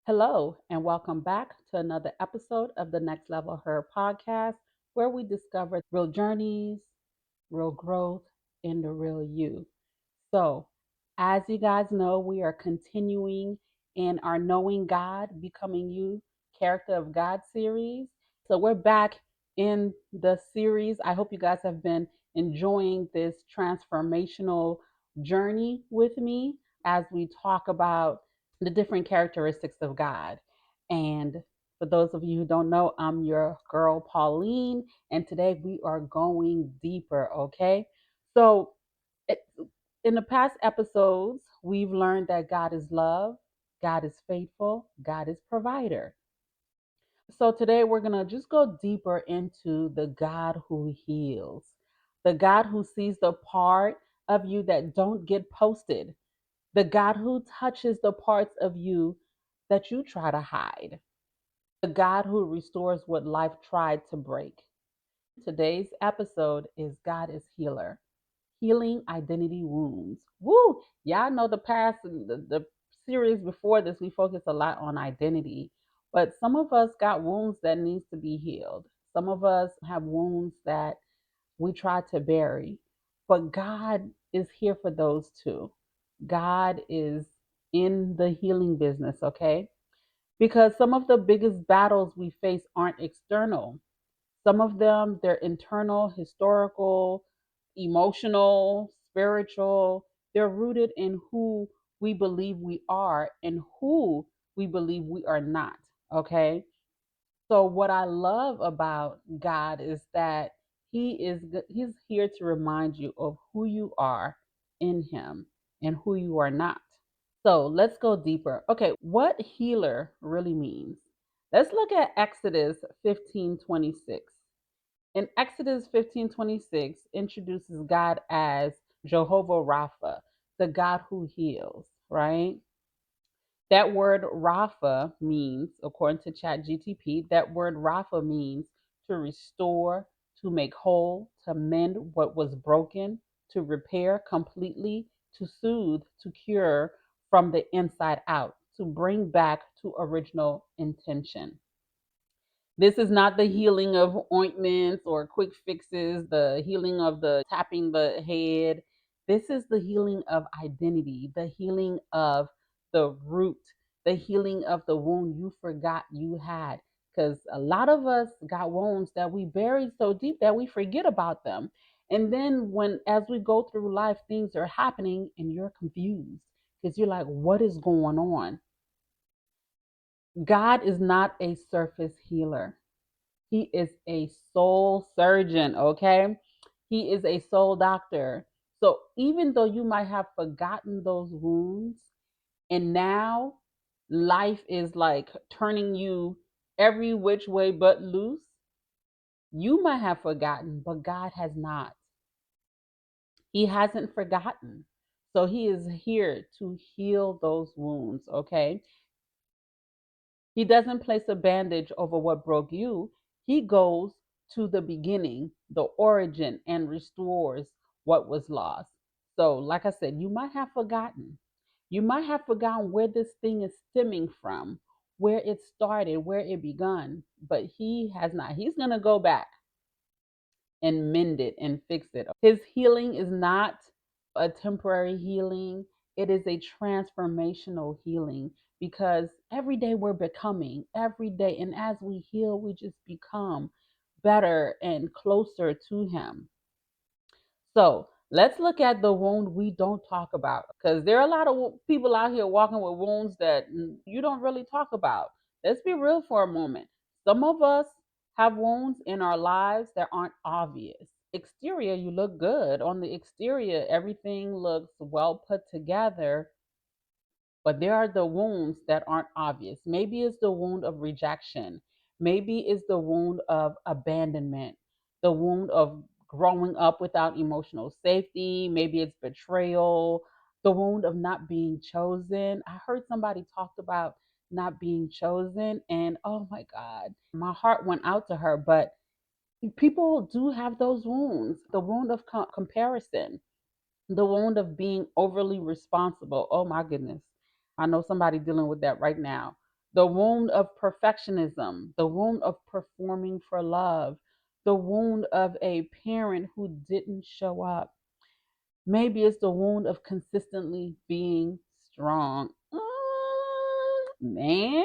Hello, and welcome back to another episode of the Next Level Her podcast, where we discover real journeys, real growth, and the real you. So, as you guys know, we are continuing in our Knowing God, Becoming You Character of God series. So, we're back in the series. I hope you guys have been enjoying this transformational journey with me as we talk about the different characteristics of God. And for those of you who don't know, I'm your girl, Pauline, and today we are going deeper, okay? So, it, in the past episodes, we've learned that God is love, God is faithful, God is provider. So today we're going to just go deeper into the God who heals, the God who sees the part of you that don't get posted, the God who touches the parts of you that you try to hide, the God who restores what life tried to break. Today's episode is God is healer, healing identity wounds. Woo! Y'all know the series before this, we focused a lot on identity, but some of us got wounds that needs to be healed. Some of us have wounds that we try to bury, but God is here for those too. God is in the healing business, okay? Because some of the biggest battles we face aren't external. Some of them, they're internal, historical, emotional, spiritual. They're rooted in who we believe we are and who we believe we are not. Okay. So what I love about God is that he's here to remind you of who you are in him and who you are not. So let's go deeper. Okay, what healer really means? Let's look at Exodus 15:26. In Exodus 15:26 introduces God as Jehovah Rapha, the God who heals, right? That word Rapha means, according to ChatGTP, that word Rapha means to restore, to make whole, to mend what was broken, to repair completely, to soothe, to cure from the inside out, to bring back to original intention. This is not the healing of ointments or quick fixes, the healing of the tapping the head. This is the healing of identity, the healing of the root, the healing of the wound you forgot you had. Because a lot of us got wounds that we buried so deep that we forget about them. And then as we go through life, things are happening and you're confused because you're like, what is going on? God is not a surface healer. He is a soul surgeon, okay? He is a soul doctor. So even though you might have forgotten those wounds, and now life is like turning you every which way but loose, you might have forgotten, but God has not. He hasn't forgotten. So he is here to heal those wounds, okay? He doesn't place a bandage over what broke you. He goes to the beginning, the origin, and restores what was lost. So, like I said, you might have forgotten. You might have forgotten where this thing is stemming from, where it started, where it begun, but he has not. He's going to go back and mend it and fix it. His healing is not a temporary healing, it is a transformational healing because every day we're becoming, every day. And as we heal, we just become better and closer to Him. So let's look at the wound we don't talk about because there are a lot of people out here walking with wounds that you don't really talk about. Let's be real for a moment. Some of us have wounds in our lives that aren't obvious. Exterior, you look good. On the exterior, everything looks well put together, but there are the wounds that aren't obvious. Maybe it's the wound of rejection. Maybe it's the wound of abandonment, the wound of growing up without emotional safety. Maybe it's betrayal, the wound of not being chosen. I heard somebody talked about not being chosen, and oh my God, my heart went out to her. But people do have those wounds, the wound of comparison, the wound of being overly responsible. Oh my goodness. I know somebody dealing with that right now. the wound of perfectionism, the wound of performing for love, the wound of a parent who didn't show up. Maybe it's the wound of consistently being strong. Man,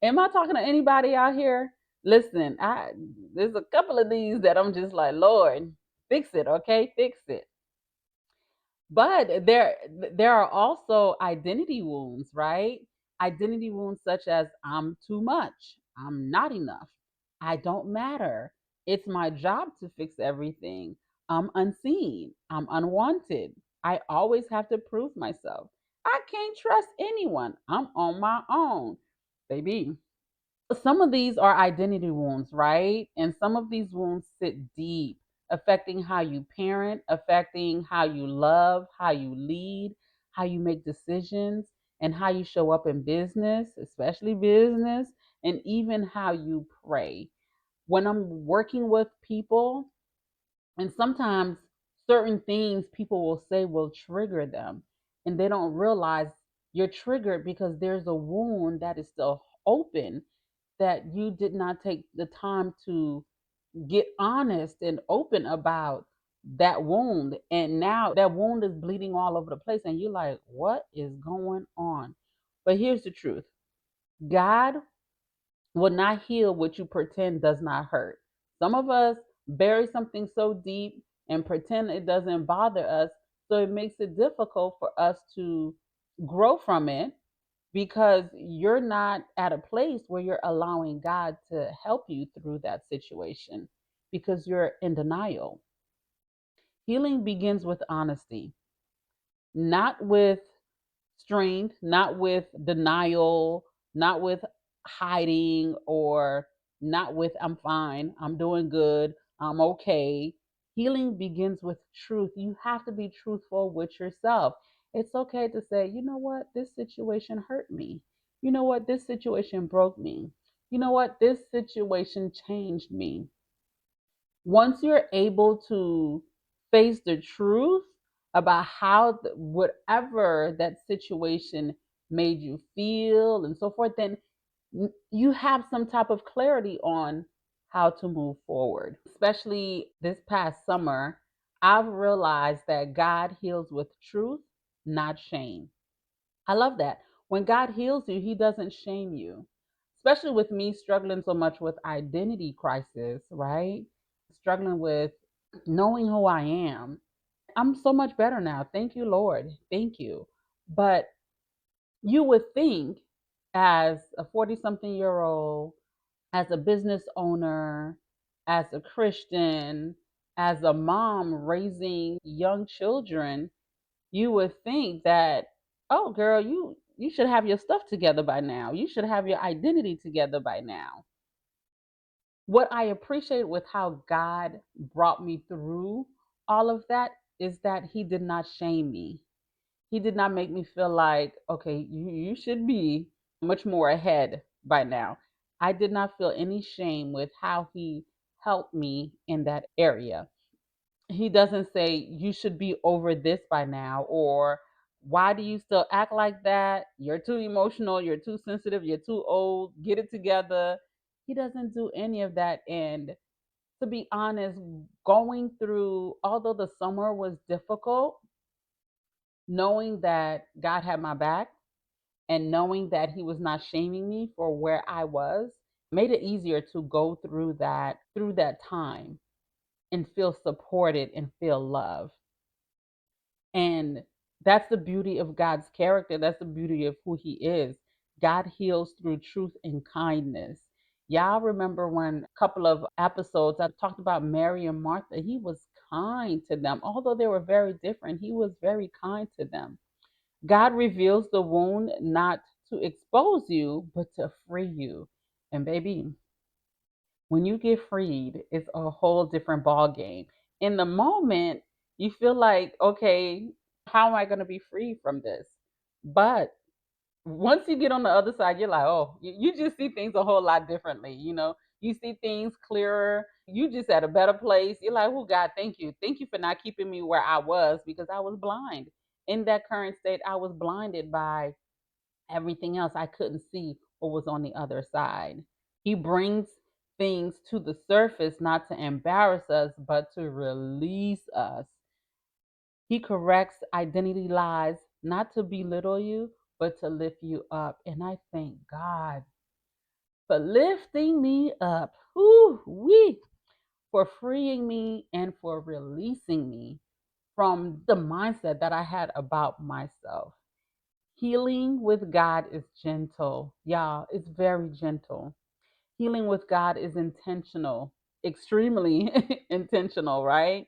am I talking to anybody out here? Listen, I there's a couple of these that I'm just like, Lord, fix it, okay? Fix it. But there are also identity wounds, right? Identity wounds such as I'm too much, I'm not enough, I don't matter. It's my job to fix everything. I'm unseen, I'm unwanted. I always have to prove myself. I can't trust anyone. I'm on my own. Baby, some of these are identity wounds, right? And some of these wounds sit deep, affecting how you parent, affecting how you love, how you lead, how you make decisions, and how you show up in business, especially business, and even how you pray. When I'm working with people, and sometimes certain things people will say will trigger them, and they don't realize you're triggered because there's a wound that is still open, that you did not take the time to get honest and open about that wound. And now that wound is bleeding all over the place. And you're like, what is going on? But here's the truth: God will not heal what you pretend does not hurt. Some of us bury something so deep and pretend it doesn't bother us. So it makes it difficult for us to grow from it, because you're not at a place where you're allowing God to help you through that situation because you're in denial. Healing begins with honesty, not with strength, not with denial, not with hiding, or not with I'm fine, I'm doing good, I'm okay. Healing begins with truth. You have to be truthful with yourself. It's okay to say, you know what, this situation hurt me. You know what, this situation broke me. You know what, this situation changed me. Once you're able to face the truth about how whatever that situation made you feel and so forth, then you have some type of clarity on how to move forward. Especially this past summer, I've realized that God heals with truth, not shame. I love that. When God heals you, he doesn't shame you. Especially with me struggling so much with identity crisis, right? Struggling with knowing who I am. I'm so much better now. Thank you, Lord. Thank you. But you would think, as a 40 something year old, as a business owner, as a Christian, as a mom raising young children, you would think that, oh girl, you should have your stuff together by now. You should have your identity together by now. What I appreciate with how God brought me through all of that is that he did not shame me. He did not make me feel like, okay, you should be much more ahead by now. I did not feel any shame with how he helped me in that area. He doesn't say you should be over this by now, or why do you still act like that? You're too emotional, you're too sensitive, you're too old, get it together. He doesn't do any of that. And to be honest, going through, although the summer was difficult, knowing that God had my back and knowing that he was not shaming me for where I was made it easier to go through that time and feel supported and feel love. And that's the beauty of God's character. That's the beauty of who he is. God heals through truth and kindness. Y'all remember when a couple of episodes I talked about Mary and Martha? He was kind to them. Although they were very different, he was very kind to them. God reveals the wound not to expose you, but to free you. And baby, when you get freed, it's a whole different ball game. In the moment, you feel like, okay, how am I going to be free from this? But once you get on the other side, you're like, oh, you just see things a whole lot differently. You see things clearer. You just at a better place. You're like, oh, God, thank you. Thank you for not keeping me where I was, because I was blind. In that current state, I was blinded by everything else. I couldn't see what was on the other side. He brings things to the surface not to embarrass us, but to release us. He corrects identity lies not to belittle you, but to lift you up. And I thank God for lifting me up. Ooh, wee, for freeing me and for releasing me from the mindset that I had about myself. Healing with God is gentle. Y'all, it's very gentle. Healing with God is intentional, extremely intentional, right?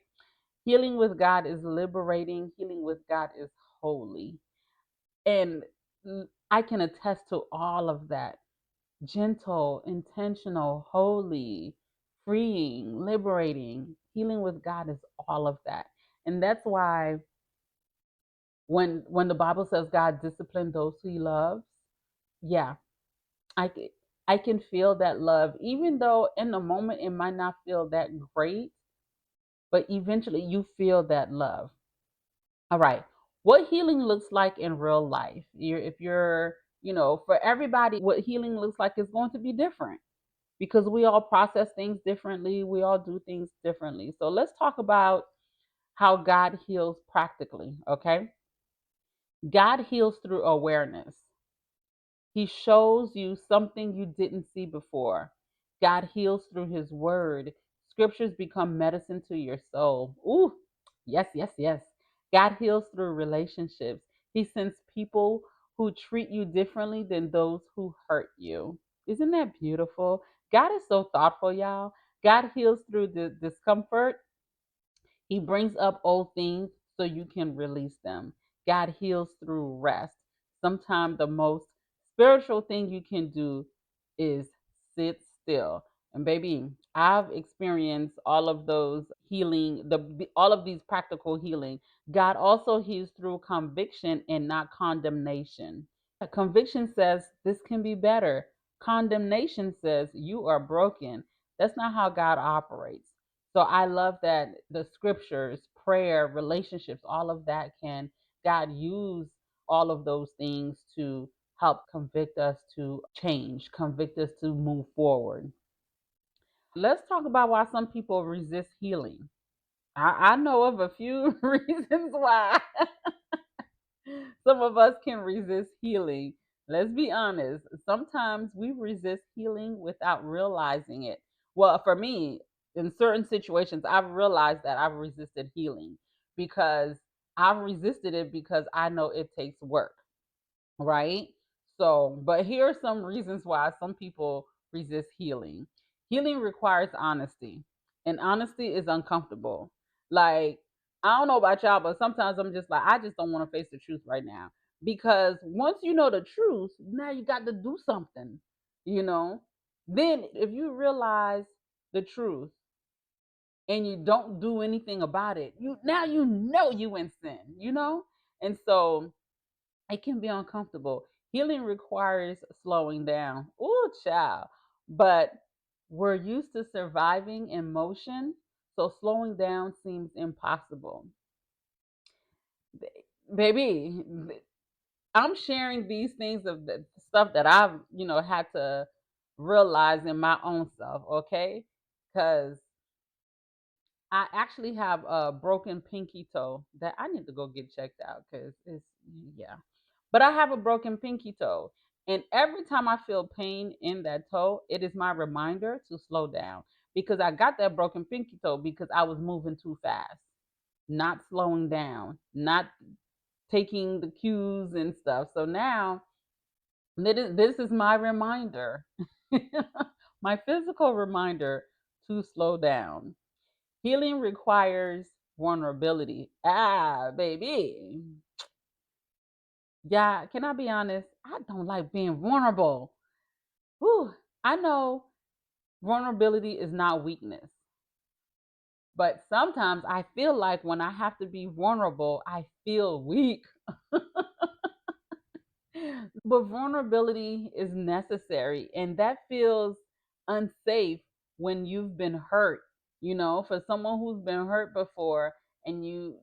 Healing with God is liberating. Healing with God is holy. And I can attest to all of that. Gentle, intentional, holy, freeing, liberating. Healing with God is all of that. And that's why when the Bible says God disciplined those who he loves, yeah, I c- I can feel that love, even though in the moment it might not feel that great, but eventually you feel that love. All right. What healing looks like in real life. If you're, for everybody, what healing looks like is going to be different because we all process things differently. We all do things differently. So let's talk about how God heals practically. Okay. God heals through awareness. He shows you something you didn't see before. God heals through his word. Scriptures become medicine to your soul. Ooh, yes, yes, yes. God heals through relationships. He sends people who treat you differently than those who hurt you. Isn't that beautiful? God is so thoughtful, y'all. God heals through the discomfort. He brings up old things so you can release them. God heals through rest. Sometimes the most spiritual thing you can do is sit still. And baby, I've experienced all of those healing, all of these practical healing. God also heals through conviction and not condemnation. Conviction says this can be better. Condemnation says you are broken. That's not how God operates. So I love that the scriptures, prayer, relationships, all of that can God use all of those things to help convict us to change, convict us to move forward. Let's talk about why some people resist healing. I know of a few reasons why some of us can resist healing. Let's be honest. Sometimes we resist healing without realizing it. Well, for me, in certain situations, I've realized that I've resisted healing because I've resisted it because I know it takes work, right? So, but here are some reasons why some people resist healing. Healing requires honesty, and honesty is uncomfortable. Like, I don't know about y'all, but sometimes I'm just like, I just don't want to face the truth right now. Because once you know the truth, now you got to do something, you know? Then, if you realize the truth and you don't do anything about it, you know you in sin, you know? And so it can be uncomfortable. Healing requires slowing down. Ooh, child. But we're used to surviving emotion, so slowing down seems impossible. Baby, I'm sharing these things of the stuff that I've, had to realize in my own self, okay? Because I actually have a broken pinky toe that I need to go get checked out because yeah. But I have a broken pinky toe. And every time I feel pain in that toe, it is my reminder to slow down because I got that broken pinky toe because I was moving too fast, not slowing down, not taking the cues and stuff. So now this is my reminder, my physical reminder to slow down. Healing requires vulnerability. Ah, baby. Yeah, can I be honest? I don't like being vulnerable. Whew. I know vulnerability is not weakness, but sometimes I feel like when I have to be vulnerable, I feel weak. But vulnerability is necessary, and that feels unsafe when you've been hurt. For someone who's been hurt before, and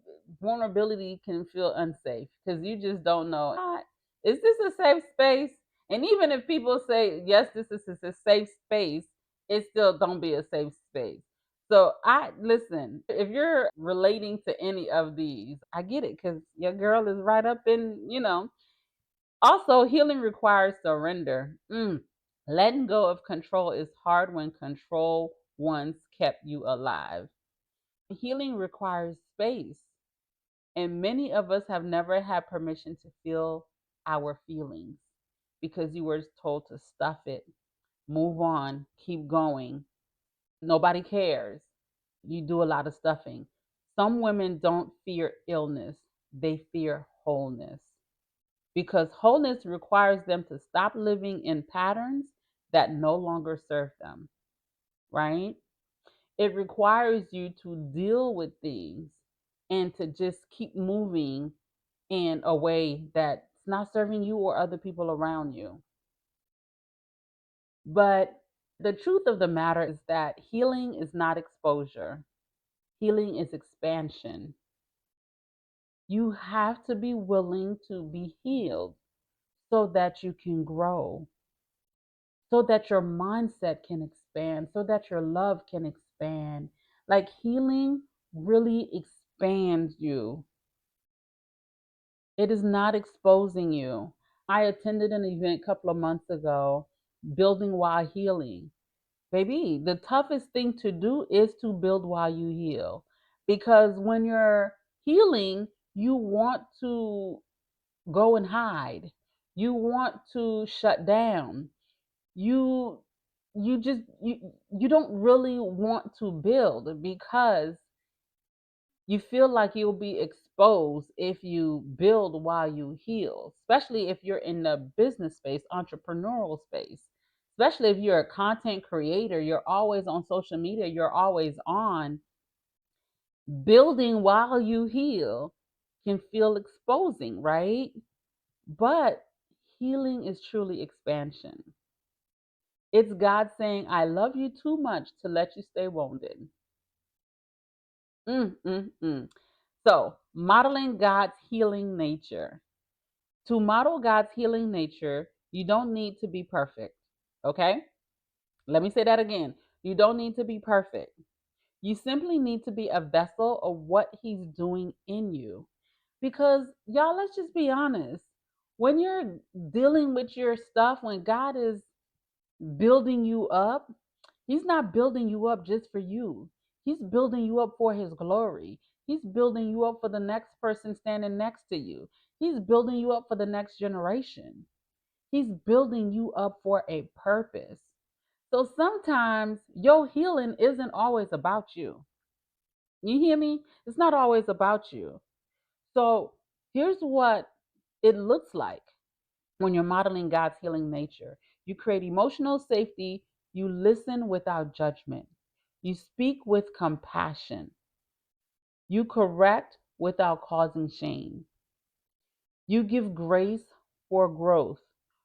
vulnerability can feel unsafe because you just don't know, is this a safe space? And even if people say, yes, this is a safe space, it still don't be a safe space. So I listen, if you're relating to any of these, I get it because your girl is right up in. Also, healing requires surrender. Letting go of control is hard when control once kept you alive. Healing requires space, and many of us have never had permission to feel our feelings because you were told to stuff it, move on, keep going. Nobody cares. You do a lot of stuffing. Some women don't fear illness, they fear wholeness because wholeness requires them to stop living in patterns that no longer serve them, right? It requires you to deal with things and to just keep moving in a way that's not serving you or other people around you. But the truth of the matter is that healing is not exposure, healing is expansion. You have to be willing to be healed so that you can grow, so that your mindset can expand, so that your love can expand. Like healing really expands you. It is not exposing you. I attended an event a couple of months ago, building while healing. Baby, the toughest thing to do is to build while you heal. Because when you're healing, you want to go and hide. You want to shut down. You you don't really want to build because you feel like you'll be exposed if you build while you heal, especially if you're in the business space, entrepreneurial space, especially if you're a content creator, you're always on social media, you're always on. Building while you heal can feel exposing, right? But healing is truly expansion. It's God saying, I love you too much to let you stay wounded. Mm, mm, mm. So, modeling God's healing nature. To model God's healing nature, you don't need to be perfect. Okay? Let me say that again. You don't need to be perfect. You simply need to be a vessel of what He's doing in you. Because, y'all, let's just be honest. When you're dealing with your stuff, when God is building you up, He's not building you up just for you. He's building you up for His glory. He's building you up for the next person standing next to you. He's building you up for the next generation. He's building you up for a purpose. So sometimes your healing isn't always about you. You hear me? It's not always about you. So here's what it looks like when you're modeling God's healing nature. You create emotional safety, you listen without judgment, you speak with compassion, you correct without causing shame, you give grace for growth.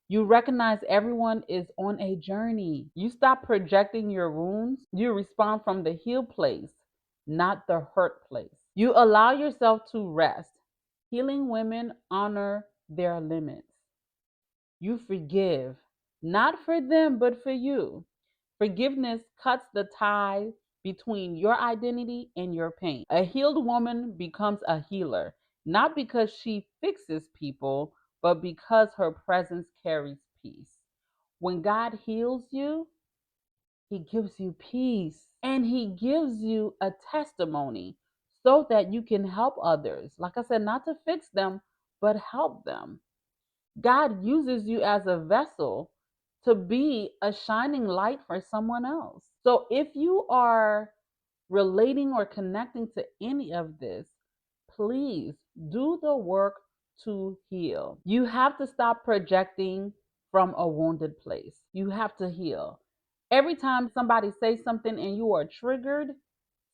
You recognize everyone is on a journey. You stop projecting your wounds. You respond from the healed place, not the hurt place. You allow yourself to rest. Healing women honor their limits. You forgive, not for them, but for you. Forgiveness cuts the tie between your identity and your pain. A healed woman becomes a healer, not because she fixes people, but because her presence carries peace. When God heals you, He gives you peace and He gives you a testimony so that you can help others. Like I said, not to fix them, but help them. God uses you as a vessel to be a shining light for someone else. So if you are relating or connecting to any of this, please do the work to heal. You have to stop projecting from a wounded place. You have to heal. Every time somebody says something and you are triggered,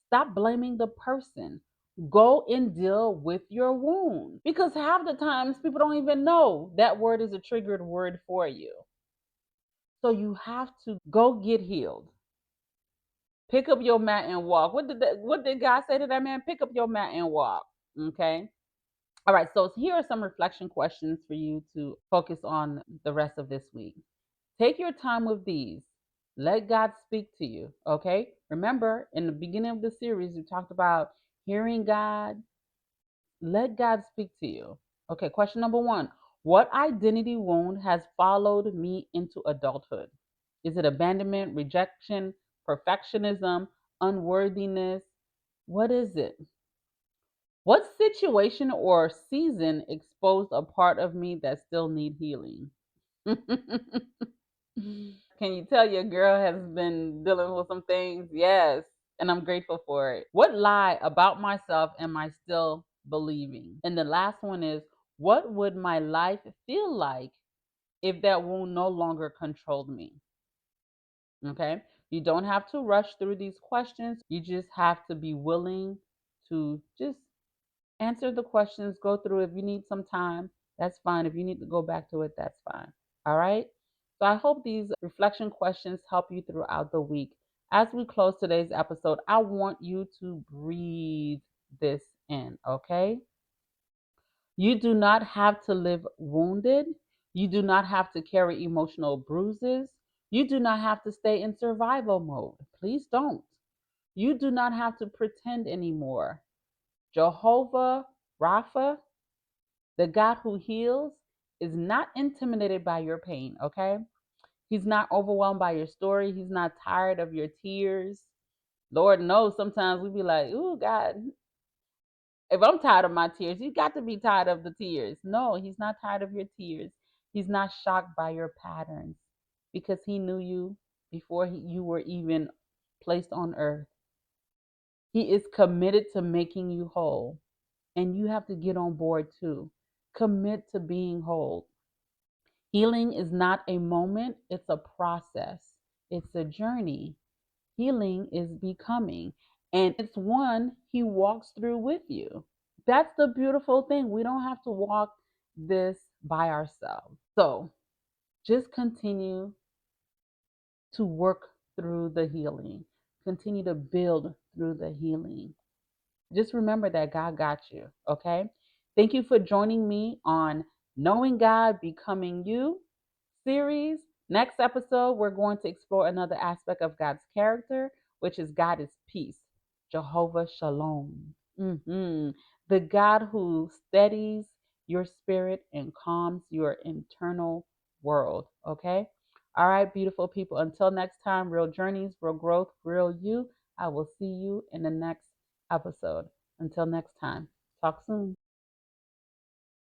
stop blaming the person. Go and deal with your wound. Because half the times people don't even know that word is a triggered word for you. So you have to go get healed. Pick up your mat and walk. What did God say to that man? Pick up your mat and walk. Okay? All right, so here are some reflection questions for you to focus on the rest of this week. Take your time with these. Let God speak to you, okay? Remember, in the beginning of the series, we talked about hearing God. Let God speak to you. Okay, question number one. What identity wound has followed me into adulthood? Is it abandonment, rejection, perfectionism, unworthiness? What is it? What situation or season exposed a part of me that still need healing? Can you tell your girl has been dealing with some things? Yes, and I'm grateful for it. What lie about myself am I still believing? And the last one is, what would my life feel like if that wound no longer controlled me? Okay. You don't have to rush through these questions. You just have to be willing to just answer the questions, go through. If you need some time, that's fine. If you need to go back to it, that's fine. All right. So I hope these reflection questions help you throughout the week. As we close today's episode, I want you to breathe this in, okay? You do not have to live wounded. You do not have to carry emotional bruises. You do not have to stay in survival mode. Please don't. You do not have to pretend anymore. Jehovah Rapha, the God who heals, is not intimidated by your pain, okay? He's not overwhelmed by your story. He's not tired of your tears. Lord knows sometimes we be like, ooh, God, if I'm tired of my tears, you got to be tired of the tears. No, he's not tired of your tears. He's not shocked by your patterns because he knew you before you were even placed on earth. He is committed to making you whole. And you have to get on board too. Commit to being whole. Healing is not a moment, it's a process, it's a journey. Healing is becoming, and it's one He walks through with you. That's the beautiful thing. We don't have to walk this by ourselves. So just continue to work through the healing, continue to build through the healing. Just remember that God got you, okay? Thank you for joining me on Knowing God, Becoming You series. Next episode, we're going to explore another aspect of God's character, which is God is peace, Jehovah Shalom. The God who steadies your spirit and calms your internal world, okay? All right, beautiful people. Until next time, real journeys, real growth, real you. I will see you in the next episode. Until next time, talk soon.